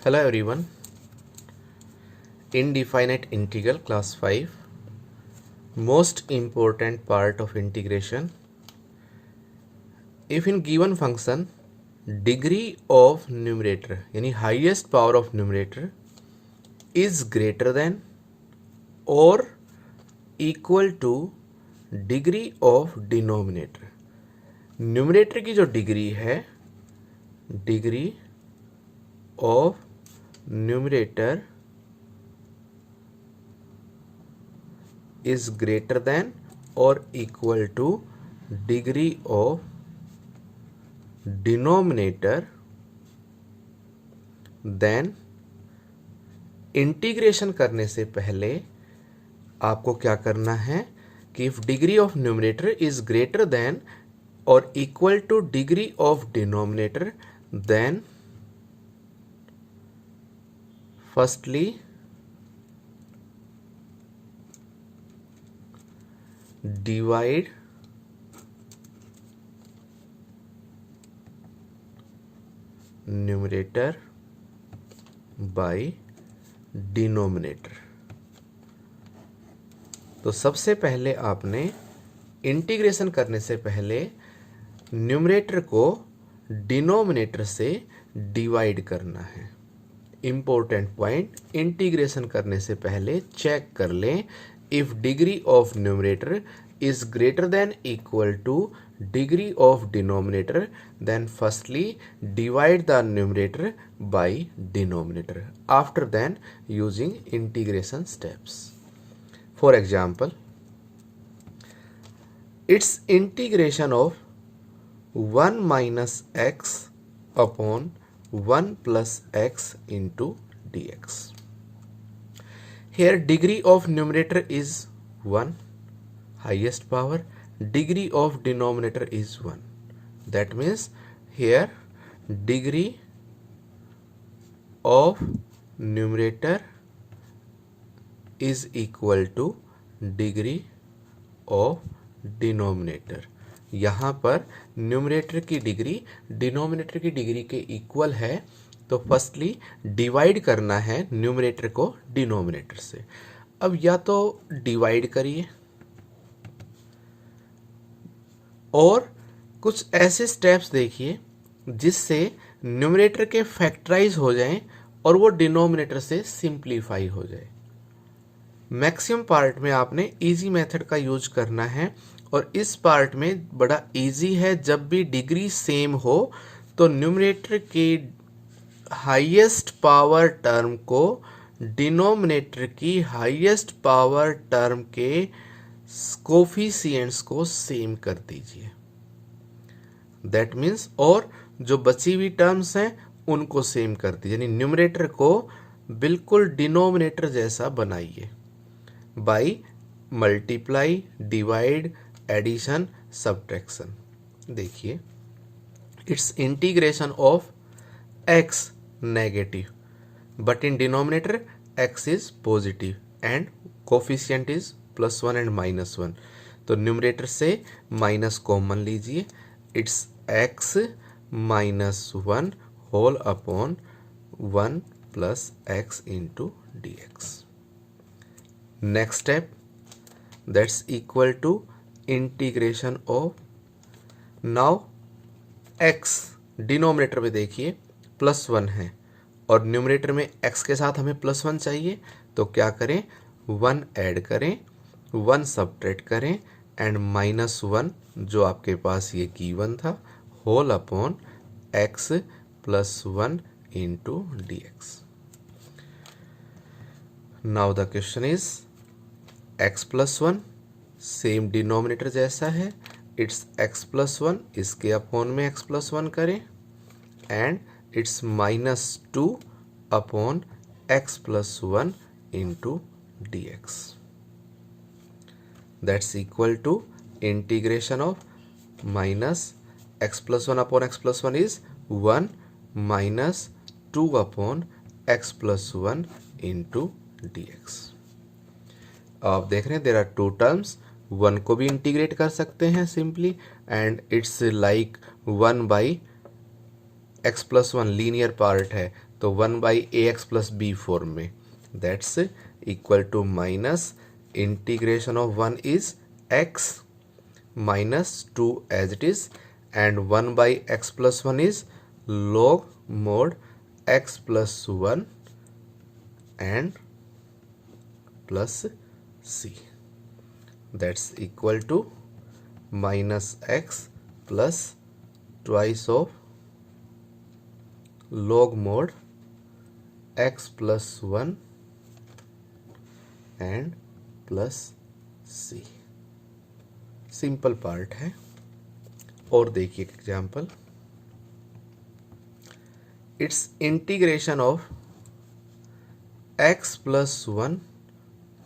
Hello everyone. Indefinite integral class 5. Most important part of integration. If in given function degree of numerator यानी highest power of numerator is greater than or equal to degree of denominator. Numerator की जो degree है, degree of numerator is greater than or equal to degree of denominator, then integration करने से पहले आपको क्या करना है कि if degree of numerator is greater than और equal to degree of denominator, then firstly divide numerator by denominator। तो सबसे पहले आपने इंटीग्रेशन करने से पहले न्यूमरेटर को डिनोमिनेटर से डिवाइड करना है। इंपॉर्टेंट पॉइंट, इंटीग्रेशन करने से पहले चेक कर लें if degree of numerator is greater than equal to degree of denominator, then firstly divide the numerator by denominator, after then using integration steps. For example, its integration of 1 minus x upon 1 plus x into dx. Here degree of numerator is 1, highest power, degree of denominator is 1. That means here degree of numerator is equal to degree of denominator. यहाँ पर numerator की degree denominator की degree के equal है, तो firstly divide करना है numerator को डिनोमिनेटर से। अब या तो डिवाइड करिए और कुछ ऐसे स्टेप्स देखिए जिससे न्यूमरेटर के फैक्टराइज हो जाएं और वो डिनोमिनेटर से सिंप्लीफाई हो जाए। मैक्सिमम पार्ट में आपने इजी मेथड का यूज करना है और इस पार्ट में बड़ा इजी है। जब भी डिग्री सेम हो तो न्यूमरेटर के हाईएस्ट पावर टर्म को डिनोमिनेटर की हाईएस्ट पावर टर्म के कोफिशिएंट्स को सेम कर दीजिए। दैट मीन्स और जो बची हुई टर्म्स हैं उनको सेम कर दीजिए, यानी न्यूमरेटर को बिल्कुल डिनोमिनेटर जैसा बनाइए by multiply, divide, addition, subtraction. देखिए, it's integration of x negative, but in denominator x is positive and coefficient is +1 and -1। तो न्यूमरेटर से माइनस कॉमन लीजिए, it's x -1 whole upon 1 plus x into dx। Next step, that's equal to integration of, now x denominator में देखिए +1 है और numerator में x के साथ हमें +1 चाहिए, तो क्या करें, 1 ऐड करें, 1 सब्ट्रैक्ट करें एंड -1 जो आपके पास ये गिवन था whole upon x +1 into dx। Now the question is x +1 same denominator जैसा है, इट्स x +1, इसके अपॉन में x +1 करें and it's -2 upon x +1 into dx। That's equal to integration of -x +1 upon x +1 is 1 -2 upon x +1 into dx। आप देख रहे हैं there are to terms, 1 को भी इंटीग्रेट कर सकते हैं simply and it's like 1 by x+1 linear part है तो 1/ax प्लस b फॉर्म में, that's equal to minus integration of 1 is x minus 2 as it is, and 1/x plus 1 is log mod x plus 1 and plus c, that's equal to minus x plus twice of log mod x plus 1 and plus c। Simple part है। और देखिए example, it's integration of x plus 1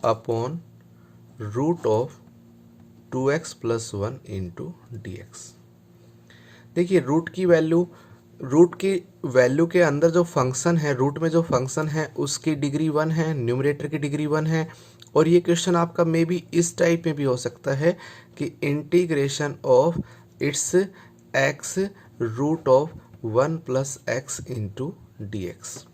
upon root of 2x plus 1 into dx। देखिए root की value के अंदर जो function है, root में जो फंक्शन है उसकी डिग्री 1 है, न्यूमरेटर की डिग्री 1 है। और ये क्वेश्चन आपका मे बी इस टाइप में भी हो सकता है कि integration of it's x root of 1 plus x into D X.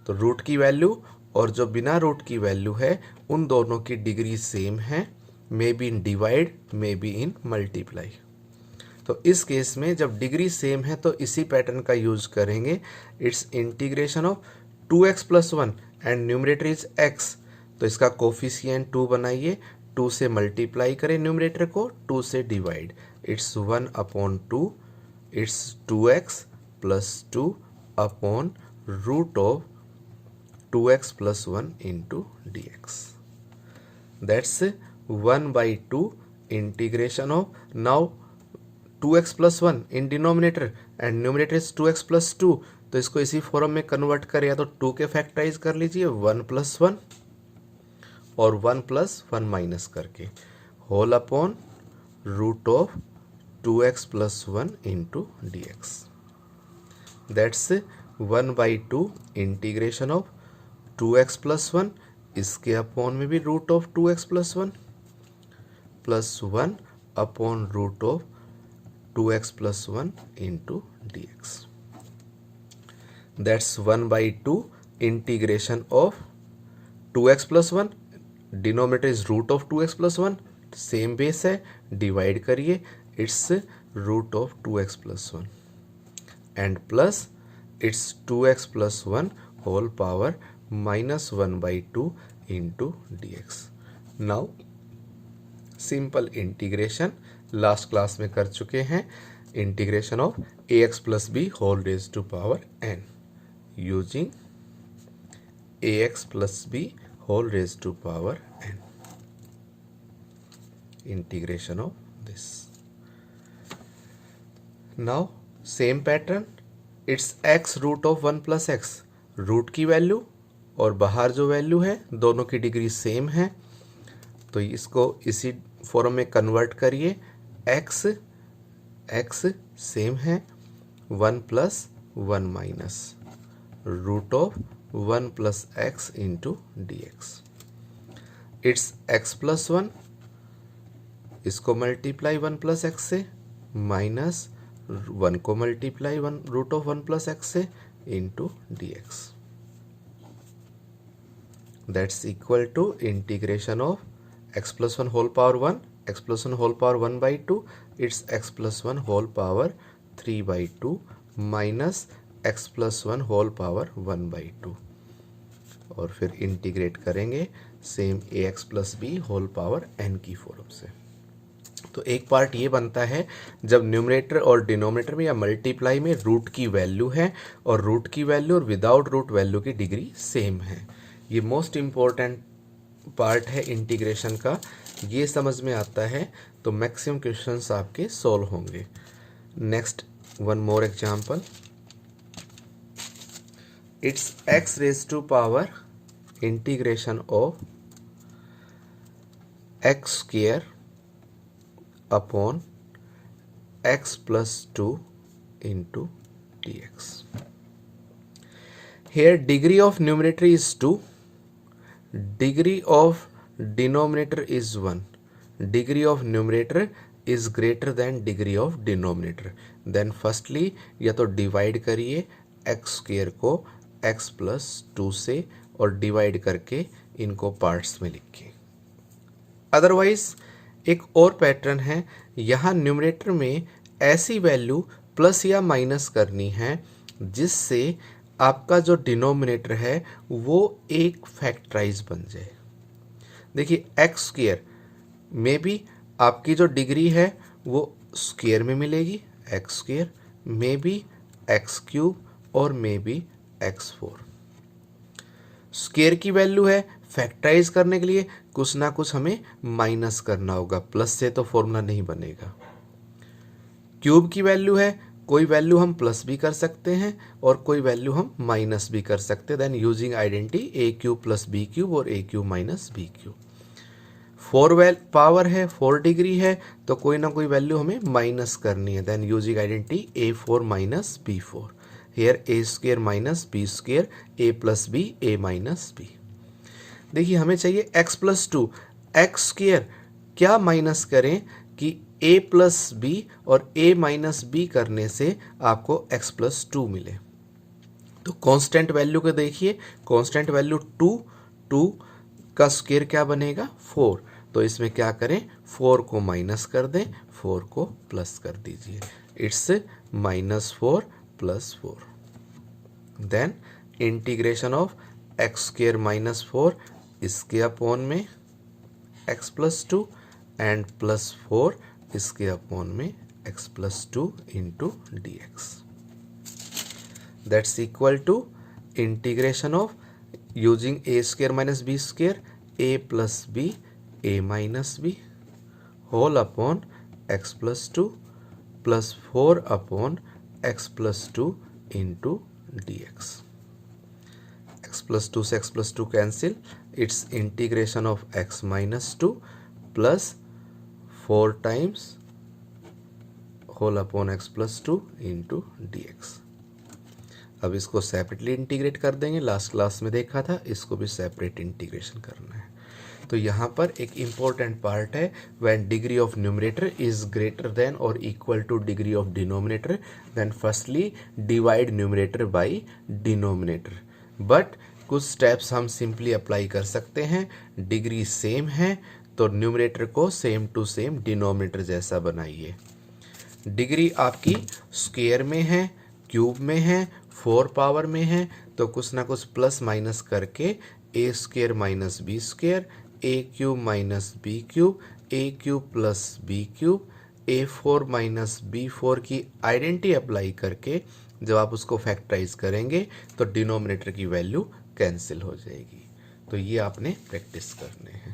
तो रूट की वैल्यू और जो बिना रूट की वैल्यू है उन दोनों की डिग्री सेम है, may be in divide may be in multiply. तो इस केस में जब डिग्री सेम है तो इसी पैटर्न का यूज करेंगे। It's integration of 2x plus 1 and numerator is x, तो इसका कोफिशिएंट 2 बनाइए, 2 से मल्टीप्लाई करें न्यूमरेटर को, 2 से divide, it's 1 upon 2, it's 2x plus 2 upon root of 2x plus 1 into D x, that's 1/2 integration of, now 2x plus 1 in denominator and numerator is 2x plus 2, तो इसको इसी फॉर्म में convert करें, या तो 2 के फैक्टराइज कर लीजिए 1 प्लस 1 और 1 प्लस 1 माइनस करके, whole upon root of 2x plus 1 into D x, that's 1/2 integration of 2x plus 1, इसके अपॉन में भी root of 2x plus 1 plus 1 upon root of 2x plus 1 into D x, that's 1/2 integration of 2x plus 1, denominator is root of 2x plus 1, same base है, divide करिए, it's root of 2x plus 1 and plus it's 2x plus 1 whole power minus 1/2 into D X. Now simple integration last class में कर चुके हैं, integration of ax plus B whole raise to power n using ax plus B whole raise to power n, integration of this. Now same pattern, it's x root of 1 plus X, root की value और बाहर जो value है दोनों की degree same है, तो इसको इसी फॉर्म में कन्वर्ट करिए, x सेम है, 1 plus 1 minus root of 1 plus x into D x, it's x plus 1, इसको मल्टीप्लाई 1 प्लस एक्स से, माइनस 1 को multiply 1 root of 1 plus x से into D x, that's equal to integration of x plus 1 whole power 1, x plus 1 whole power 1/2, इट्स x plus 1 whole power 3/2 minus x plus 1 whole power 1/2, और फिर integrate करेंगे same ax plus B whole power n की form से। तो एक part ये बनता है जब न्यूमरेटर और डिनोमिनेटर में या मल्टीप्लाई में रूट की वैल्यू है और रूट की वैल्यू और विदाउट रूट वैल्यू की डिग्री सेम है। ये मोस्ट इम्पॉर्टेंट पार्ट है इंटीग्रेशन का, ये समझ में आता है तो मैक्सिमम क्वेश्चंस आपके सॉल्व होंगे। Next one more example, it's x raise to power integration of x square upon x plus 2 into D X. Here degree of numerator is 2, degree of denominator is 1, degree of numerator is greater than degree of denominator, then firstly या तो divide करिए x square को x plus 2 से और divide करके इनको parts में लिखें। अदरवाइज एक और पैटर्न है, यहाँ न्यूमरेटर में ऐसी वैल्यू प्लस या माइनस करनी है जिससे आपका जो डिनोमिनेटर है वो एक फैक्टराइज बन जाए। देखिए एक्स स्क्वायर में भी आपकी जो डिग्री है वो स्क्वायर में मिलेगी, एक्स स्क्वायर में भी एक्स क्यूब और में भी एक्स 4। स्क्वायर की वैल्यू है, फैक्टराइज करने के लिए कुछ ना कुछ हमें माइनस करना होगा, प्लस से तो फॉर्मूला नहीं बनेगा। क्यूब की वैल्यू है, कोई वैल्यू हम प्लस भी कर सकते हैं और कोई वैल्यू हम माइनस भी कर सकते हैं, then using identity a cube plus b cube और a cube minus b cube. 4 power है, 4 डिग्री है, तो कोई ना कोई वैल्यू हमें माइनस करनी है, then using identity A4 minus B4। Here A square minus B square, A plus B A minus B. देखिए हमें चाहिए x प्लस 2, एक्स स्क्वायर क्या माइनस करें कि a प्लस बी और a माइनस बी करने से आपको x प्लस 2 मिले। तो कांस्टेंट वैल्यू को देखिए, कांस्टेंट वैल्यू 2 का स्क्वायर क्या बनेगा 4, तो इसमें क्या करें 4 को माइनस कर दें, 4 को प्लस कर दीजिए, it's -4 + 4। Then integration of x square -4 इसके अपॉन में x प्लस 2 एंड +4 इसके अपॉन में x plus 2 into dx। That's equal to integration of using a square minus B square a plus b a minus b whole upon x plus 2 plus 4 upon x plus 2 into dx। x plus 2 से x plus 2 cancel, it's integration of x minus 2 plus 4 times whole upon x plus 2 into dx। अब इसको separately integrate कर देंगे, last class में देखा था, इसको भी सेपरेट इंटीग्रेशन करना है। तो यहाँ पर एक इम्पोर्टेंट पार्ट है, when degree of numerator is greater than और equal to degree of denominator, then firstly divide numerator by denominator. But कुछ स्टेप्स हम सिंपली अप्लाई कर सकते हैं। डिग्री सेम है तो न्यूमरेटर को सेम टू सेम डिनोमिनेटर जैसा बनाइए। डिग्री आपकी स्क्वायर में है, क्यूब में है, 4 पावर में है, तो कुछ ना कुछ प्लस माइनस करके a square minus B square, a cube minus b cube, a cube plus b cube, A4 minus B4 की आइडेंटिटी अप्लाई करके जब आप उसको फैक्टराइज करेंगे तो डिनोमिनेटर की वैल्यू कैंसिल हो जाएगी। तो ये आपने प्रैक्टिस करने हैं।